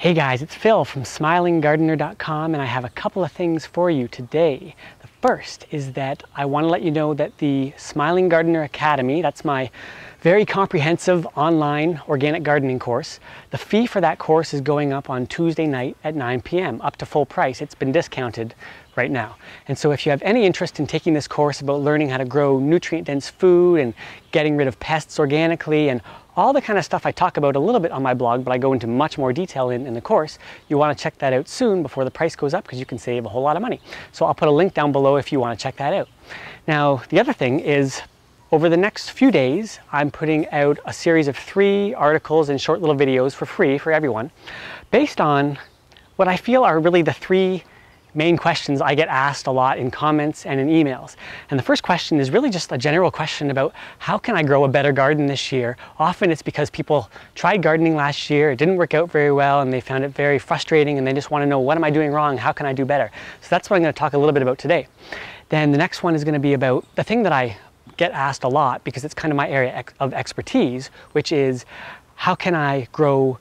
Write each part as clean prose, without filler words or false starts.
Hey guys, it's Phil from SmilingGardener.com, and I have a couple of things for you today. The first is that I want to let you know that the Smiling Gardener Academy, that's my very comprehensive online organic gardening course, the fee for that course is going up on Tuesday night at 9 p.m. up to full price. It's been discounted right now. And so if you have any interest in taking this course about learning how to grow nutrient-dense food and getting rid of pests organically and all the kind of stuff I talk about a little bit on my blog, but I go into much more detail in the course, you want to check that out soon before the price goes up because you can save a whole lot of money. So I'll put a link down below if you want to check that out. Now, the other thing is, over the next few days, I'm putting out a series of 3 articles and short little videos for free for everyone, based on what I feel are really the 3 main questions I get asked a lot in comments and in emails. And the first question is really just a general question about how can I grow a better garden this year? Often it's because people tried gardening last year, it didn't work out very well, and they found it very frustrating, and they just want to know, what am I doing wrong? How can I do better? So that's what I'm going to talk a little bit about today. Then the next one is going to be about the thing that I get asked a lot, because it's kind of my area of expertise, which is how can I grow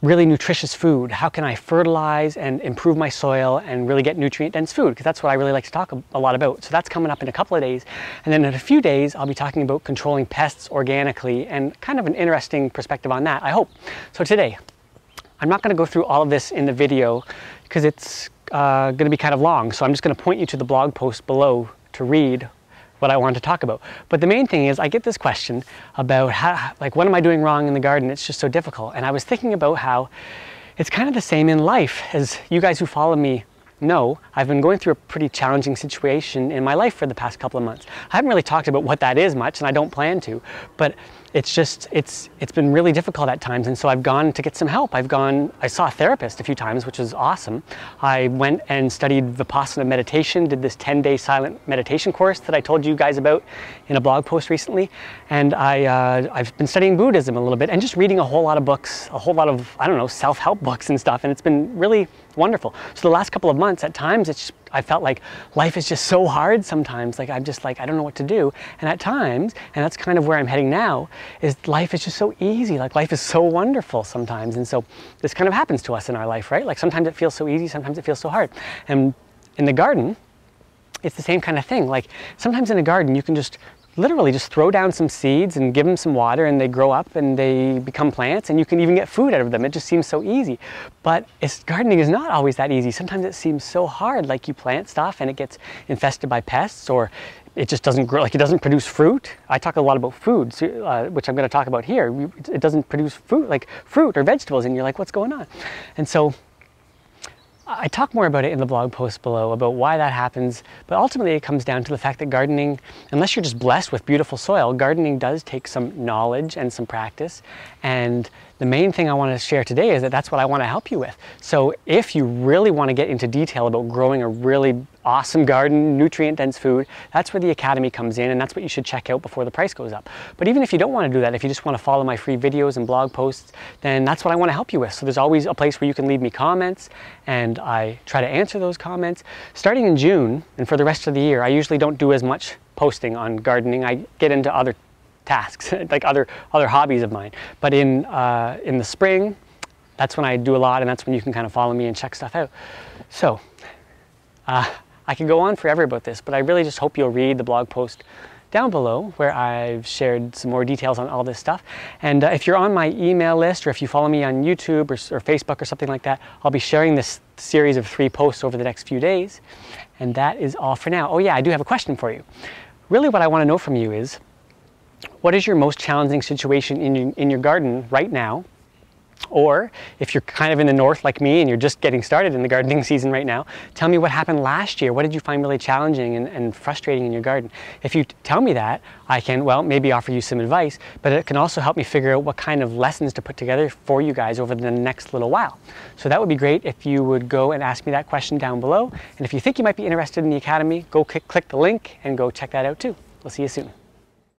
really nutritious food? How can I fertilize and improve my soil and really get nutrient-dense food? Because that's what I really like to talk a lot about. So that's coming up in a couple of days. And then in a few days, I'll be talking about controlling pests organically and kind of an interesting perspective on that, I hope. So today, I'm not going to go through all of this in the video because it's going to be kind of long. So I'm just going to point you to the blog post below to read what I want to talk about. But the main thing is I get this question about how, like, what am I doing wrong in the garden? It's just so difficult. And I was thinking about how it's kind of the same in life. As you guys who follow me know, I've been going through a pretty challenging situation in my life for the past couple of months. I haven't really talked about what that is much, and I don't plan to, but it's just, it's been really difficult at times, and so I've gone to get some help. I saw a therapist a few times, which was awesome. I went and studied Vipassana meditation, did this 10-day silent meditation course that I told you guys about in a blog post recently, and I've been studying Buddhism a little bit and just reading a whole lot of books, a whole lot of, I don't know, self-help books and stuff, and it's been really wonderful. So the last couple of months, at times, I felt like life is just so hard sometimes. Like I'm just like, I don't know what to do. And at times, and that's kind of where I'm heading now, is life is just so easy. Like life is so wonderful sometimes. And so this kind of happens to us in our life, right? Like sometimes it feels so easy, sometimes it feels so hard. And in the garden, it's the same kind of thing. Like sometimes in a garden, you can just literally just throw down some seeds and give them some water, and they grow up and they become plants, and you can even get food out of them. It just seems so easy. But gardening is not always that easy. Sometimes it seems so hard, like you plant stuff and it gets infested by pests, or it just doesn't grow, like it doesn't produce fruit. I talk a lot about food, which I'm going to talk about here. It doesn't produce fruit, like fruit or vegetables, and you're like, what's going on? And so I talk more about it in the blog post below about why that happens, but ultimately it comes down to the fact that gardening, unless you're just blessed with beautiful soil, gardening does take some knowledge and some practice. And the main thing I want to share today is that that's what I want to help you with. So if you really want to get into detail about growing a really awesome garden, nutrient-dense food, that's where the Academy comes in, and that's what you should check out before the price goes up. But even if you don't want to do that, if you just want to follow my free videos and blog posts, then that's what I want to help you with. So there's always a place where you can leave me comments, and I try to answer those comments. Starting in June, and for the rest of the year, I usually don't do as much posting on gardening. I get into other tasks, like other hobbies of mine. But in the spring, that's when I do a lot, and that's when you can kind of follow me and check stuff out. So I could go on forever about this, but I really just hope you'll read the blog post down below where I've shared some more details on all this stuff. And if you're on my email list, or if you follow me on YouTube or Facebook or something like that, I'll be sharing this series of 3 posts over the next few days. And that is all for now. Oh yeah, I do have a question for you. Really what I want to know from you is, what is your most challenging situation in your garden right now? Or if you're kind of in the north like me and you're just getting started in the gardening season right now, tell me what happened last year. What did you find really challenging and frustrating in your garden? If you tell me that, I can, well, maybe offer you some advice, but it can also help me figure out what kind of lessons to put together for you guys over the next little while. So that would be great if you would go and ask me that question down below. And if you think you might be interested in the Academy, go click the link and go check that out too. We'll see you soon.